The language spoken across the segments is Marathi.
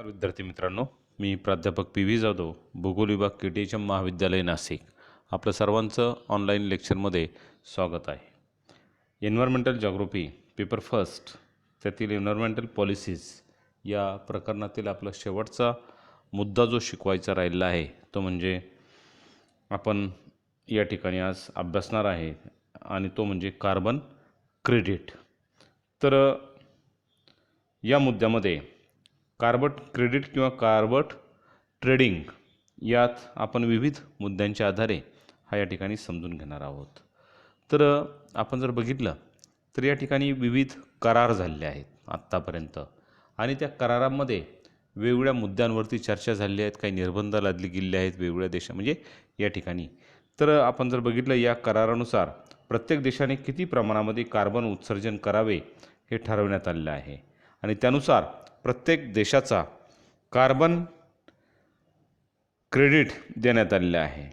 नमस्कार विद्यार्थी मित्रांनो, मी प्राध्यापक पी व्ही जाधव, भूगोल विभाग KTHM महाविद्यालय नाशिक. आपलं सर्वांचं ऑनलाईन लेक्चरमध्ये स्वागत आहे. एन्व्हायरमेंटल जॉग्राफी पेपर फर्स्ट त्यातील एन्व्हायरमेंटल पॉलिसीज या प्रकरणातील आपला शेवटचा मुद्दा जो शिकवायचा राहिलेला आहे तो म्हणजे आपण या ठिकाणी आज अभ्यासणार आहे आणि तो म्हणजे कार्बन क्रेडिट. तर या मुद्द्यामध्ये कार्बन क्रेडिट किंवा कार्बन ट्रेडिंग यात आपण विविध मुद्द्यांच्या आधारे हा या ठिकाणी समजून घेणार आहोत. तर आपण जर बघितलं तर या ठिकाणी विविध करार झालेले आहेत आत्तापर्यंत आणि त्या करारामध्ये वेगवेगळ्या मुद्द्यांवरती चर्चा झाली आहेत, काही निर्बंध लादले गेलेले आहेत वेगवेगळ्या देशा म्हणजे या ठिकाणी. तर आपण जर बघितलं या करारानुसार प्रत्येक देशाने किती प्रमाणामध्ये कार्बन उत्सर्जन करावे हे ठरवण्यात आलेलं आहे आणि त्यानुसार प्रत्येक देशाचा कार्बन क्रेडिट देण्यात आलेले आहे.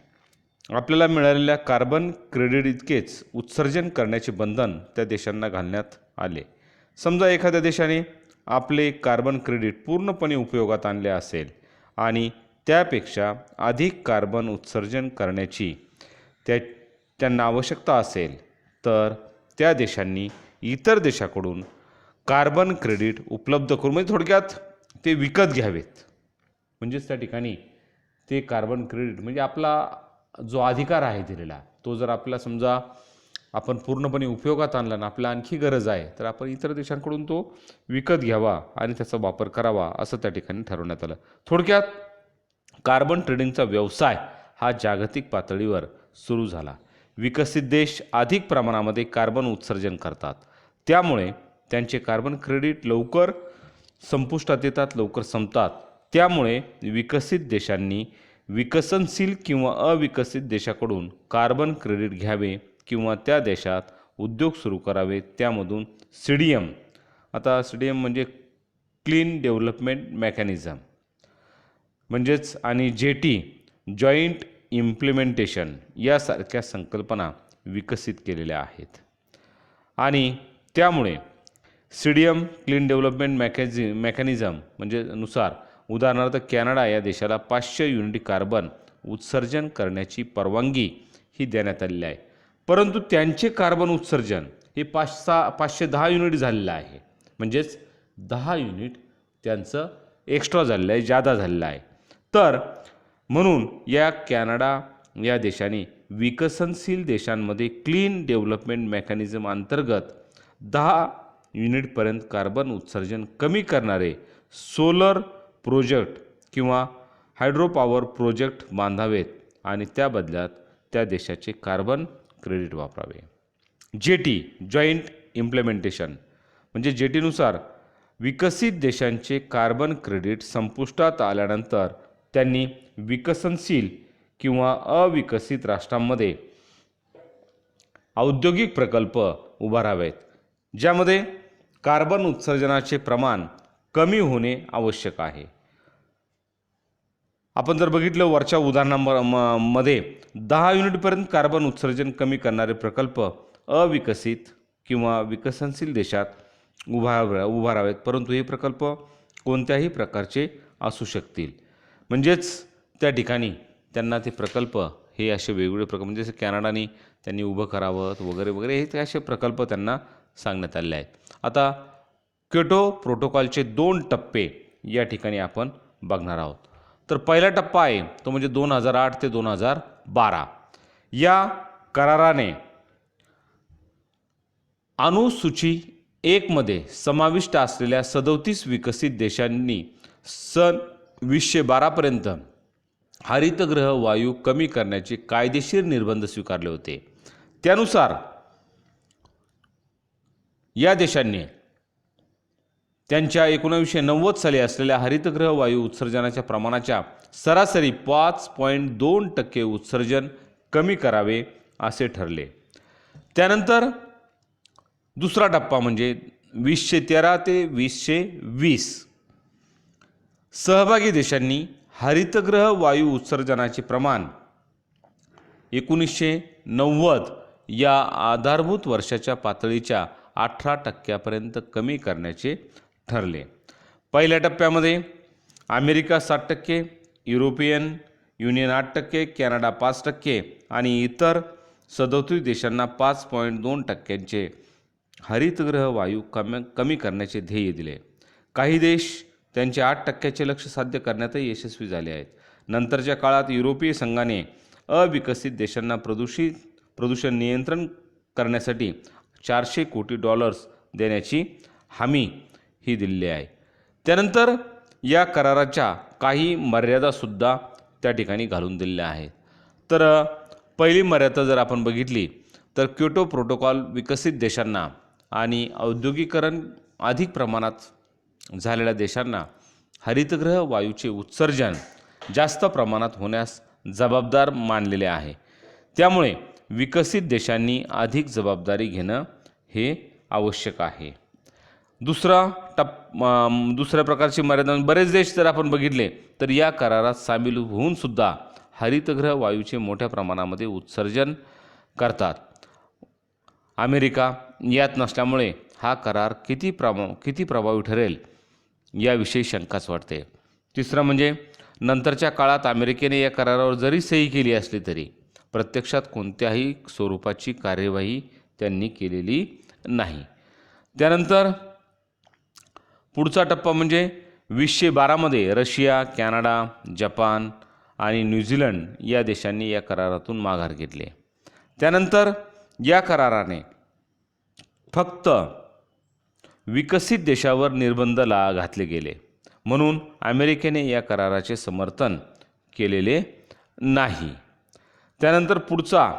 आपल्याला मिळालेल्या कार्बन क्रेडिट इतकेच उत्सर्जन करण्याचे बंधन त्या देशांना घालण्यात आले. समजा एखाद्या देशाने आपले कार्बन क्रेडिट पूर्णपणे उपयोगात आणले असेल आणि त्यापेक्षा अधिक कार्बन उत्सर्जन करण्याची त्यांना आवश्यकता असेल तर त्या देशांनी इतर देशाकडून कार्बन क्रेडिट उपलब्ध करून म्हणजे थोडक्यात ते विकत घ्यावेत. म्हणजेच त्या ठिकाणी ते कार्बन क्रेडिट म्हणजे आपला जो अधिकार आहे दिलेला तो जर आपला समजा आपण पूर्णपणे उपयोगात आणला ना आपल्याला आणखी गरज आहे तर आपण इतर देशांकडून तो विकत घ्यावा आणि त्याचा वापर करावा असं त्या ठिकाणी ठरवण्यात आलं. थोडक्यात कार्बन ट्रेडिंगचा व्यवसाय हा जागतिक पातळीवर सुरू झाला. विकसित देश अधिक प्रमाणामध्ये कार्बन उत्सर्जन करतात त्यामुळे त्यांचे कार्बन क्रेडिट लवकर संपुष्टात येतात, लवकर संपतात. त्यामुळे विकसित देशांनी विकसनशील किंवा अविकसित देशाकडून कार्बन क्रेडिट घ्यावे किंवा त्या देशात उद्योग सुरू करावे. त्यामधून CDM आता CDM म्हणजे क्लीन डेव्हलपमेंट मेकॅनिझम म्हणजेच आणि JT जॉईंट इम्प्लिमेंटेशन यासारख्या संकल्पना विकसित केलेल्या आहेत आणि त्यामुळे CDM क्लीन डेव्हलपमेंट मेकॅनिझम म्हणजे नुसार उदाहरणार्थ कॅनडा या देशाला 500 युनिट कार्बन उत्सर्जन करण्याची परवानगी ही देण्यात आलेली आहे. परंतु त्यांचे कार्बन उत्सर्जन हे 510 युनिट झालेलं आहे. म्हणजेच 10 युनिट त्यांचं एक्स्ट्रा झालेलं आहे, जादा झालेलं आहे. तर म्हणून या कॅनडा या देशाने विकसनशील देशांमध्ये क्लीन डेव्हलपमेंट मेकॅनिझम अंतर्गत 10 युनिटपर्यंत कार्बन उत्सर्जन कमी करणारे सोलर प्रोजेक्ट किंवा हायड्रो पॉवर प्रोजेक्ट बांधावेत आणि त्या बदल्यात त्या देशाचे कार्बन क्रेडिट वापरावे. JT जॉईंट इम्प्लिमेंटेशन म्हणजे JTनुसार विकसित देशांचे कार्बन क्रेडिट संपुष्टात आल्यानंतर त्यांनी विकसनशील किंवा अविकसित राष्ट्रांमध्ये औद्योगिक प्रकल्प उभारावेत ज्यामध्ये कार्बन उत्सर्जनाचे प्रमाण कमी होणे आवश्यक आहे. आपण जर बघितलं वरच्या उदाहरणामध्ये 10 युनिटपर्यंत कार्बन उत्सर्जन कमी करणारे प्रकल्प अविकसित किंवा विकसनशील देशात उभारावेत. परंतु हे प्रकल्प कोणत्याही प्रकारचे असू शकतील. म्हणजेच त्या ठिकाणी त्यांना ते प्रकल्प हे असे वेगवेगळे प्रकल्प म्हणजे जसे कॅनडाने त्यांनी उभं करावं वगैरे वगैरे हे असे प्रकल्प त्यांना सांगण्यात आलेले आहेत. आता क्योटो प्रोटोकॉलचे 2 टप्पे या ठिकाणी आपण बघणार आहोत. तर पहिला टप्पा आहे तो म्हणजे 2008 ते 2012 या कराराने अनुसूची 1 मध्ये समाविष्ट असलेल्या 37 विकसित देशांनी सन 2012 पर्यंत हरितगृह वायू कमी करण्याचे कायदेशीर निर्बंध स्वीकारले होते. त्यानुसार या देशांनी त्यांच्या 1990 साली असलेल्या हरितगृह वायू उत्सर्जनाच्या प्रमाणाच्या सरासरी 5.2% उत्सर्जन कमी करावे असे ठरले. त्यानंतर दुसरा टप्पा म्हणजे 2013 ते 2020 सहभागी देशांनी हरितगृह वायू उत्सर्जनाचे प्रमाण 1990 या आधारभूत वर्षाच्या पातळीच्या 18% कमी करण्याचे ठरले. पहिल्या टप्प्यामध्ये अमेरिका 7%, युरोपियन युनियन 8%, कॅनडा 5% आणि इतर 37 देशांना 5.2% हरितगृह वायू कमी करण्याचे ध्येय दिले. काही देश त्यांचे 8%चे लक्ष्य साध्य करण्यातही यशस्वी झाले आहेत. नंतरच्या काळात युरोपीय संघाने अविकसित देशांना प्रदूषण नियंत्रण करण्यासाठी $400 कोटी देण्याची हमी ही दिली आहे. त्यानंतर या कराराच्या काही मर्यादासुद्धा त्या ठिकाणी घालून दिलेल्या आहेत. तर पहिली मर्यादा जर आपण बघितली तर क्योटो प्रोटोकॉल विकसित देशांना आणि औद्योगिकरण अधिक प्रमाणात झालेल्या देशांना हरितगृह वायूचे उत्सर्जन जास्त प्रमाणात होण्यास जबाबदार मानलेले आहे. त्यामुळे विकसित देशांनी अधिक जबाबदारी घेणं हे आवश्यक आहे. दुसऱ्या प्रकारची मर्यादा बरेच देश जर आपण बघितले तर या करारात सामील होऊन सुद्धा हरितगृह वायूचे मोठ्या प्रमाणामध्ये उत्सर्जन करतात. अमेरिका यात नसल्यामुळे हा करार किती प्रभावी ठरेल याविषयी शंकाच वाटते. तिसरं म्हणजे नंतरच्या काळात अमेरिकेने या करारावर जरी सही केली असली तरी प्रत्यक्षात कोणत्याही स्वरूपाची कार्यवाही त्यांनी केलेली नाही. त्यानंतर पुढचा टप्पा म्हणजे 2012मध्ये रशिया, कॅनडा, जपान आणि न्यूझीलंड या देशांनी या करारातून माघार घेतली. त्यानंतर या कराराने फक्त विकसित देशावर निर्बंध घातले गेले, म्हणून अमेरिकेने या कराराचे समर्थन केलेले नाही. त्यानंतर पुढचा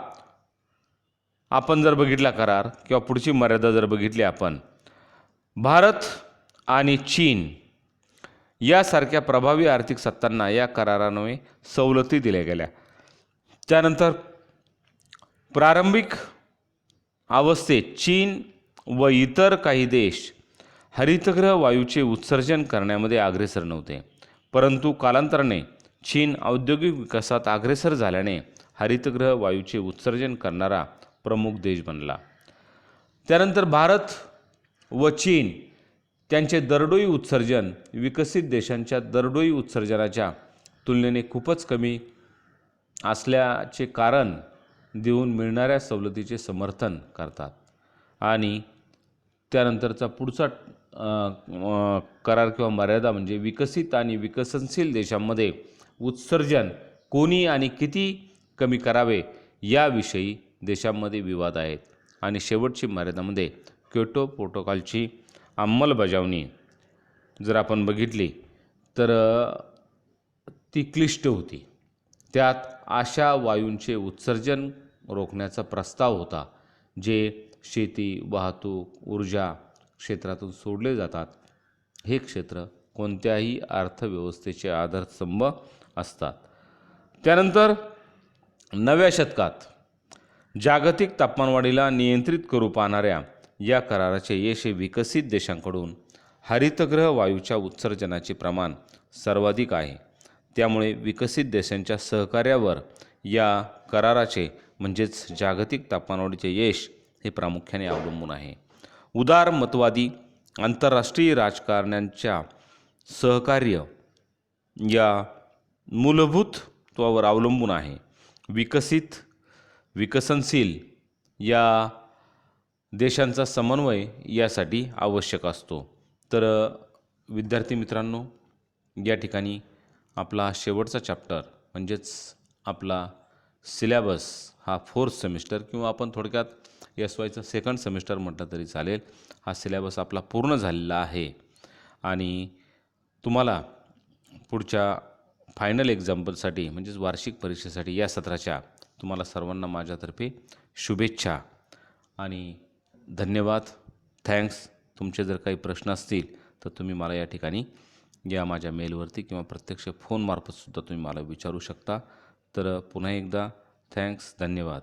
आपण जर बघितला करार किंवा पुढची मर्यादा जर बघितली आपण, भारत आणि चीन यासारख्या प्रभावी आर्थिक सत्तांना या करारान्वये सवलती दिल्या गेल्या. त्यानंतर प्रारंभिक अवस्थेत चीन व इतर काही देश हरितगृह वायूचे उत्सर्जन करण्यामध्ये अग्रेसर नव्हते, परंतु कालांतराने चीन औद्योगिक विकासात अग्रेसर झाल्याने हरितगृह वायूचे उत्सर्जन करणारा प्रमुख देश बनला. त्यानंतर भारत व चीन त्यांचे दरडोई उत्सर्जन विकसित देशांच्या दरडोई उत्सर्जनाच्या तुलनेने खूपच कमी असल्याचे कारण देऊन मिळणाऱ्या सवलतीचे समर्थन करतात. आणि त्यानंतरचा पुढचा करार किंवा मर्यादा म्हणजे विकसित आणि विकसनशील देशांमध्ये उत्सर्जन कोणी आणि किती कमी करावे याविषयी देशांमध्ये विवाद आहेत. आणि शेवटची मर्यादामध्ये क्योटो प्रोटोकॉलची अंमलबजावणी जर आपण बघितली तर ती क्लिष्ट होती. त्यात अशा वायूंचे उत्सर्जन रोखण्याचा प्रस्ताव होता जे शेती, वाहतूक, ऊर्जा क्षेत्रातून सोडले जातात. हे क्षेत्र कोणत्याही अर्थव्यवस्थेचे आधारस्तंभ असतात. त्यानंतर 9व्या शतकात जागतिक तापमानवाढीला नियंत्रित करू पाहणाऱ्या या कराराचे यश हे विकसित देशांकडून हरितगृह वायूच्या उत्सर्जनाचे प्रमाण सर्वाधिक आहे. त्यामुळे विकसित देशांच्या सहकार्यावर या कराराचे म्हणजेच जागतिक तापमानवाढीचे यश हे प्रामुख्याने अवलंबून आहे. उदारमतवादी आंतरराष्ट्रीय राजकारण्यांच्या सहकार्य या मूलभूतत्वावर अवलंबून आहे. विकसनशील या देशांचा समन्वय यासाठी आवश्यक असतो. तर विद्यार्थी मित्रांनो, या ठिकाणी आपला शेवटचा चॅप्टर म्हणजेच आपला सिलेबस हा 4th सेमिस्टर किंवा आपण थोडक्यात SYचा 2nd सेमिस्टर म्हटलं तरी चालेल, हा सिलेबस आपला पूर्ण झालेला आहे. आणि तुम्हाला पुढच्या फायनल एक्झाम्पलसाठी म्हणजेच वार्षिक परीक्षेसाठी या सत्राच्या तुम्हाला सर्वांना माझ्यातर्फे शुभेच्छा आणि धन्यवाद. थँक्स. तुमचे जर काही प्रश्न असतील तर तुम्ही मला या ठिकाणी या माझ्या मेलवरती किंवा प्रत्यक्ष फोनमार्फतसुद्धा तुम्ही मला विचारू शकता. तर पुन्हा एकदा थँक्स. धन्यवाद.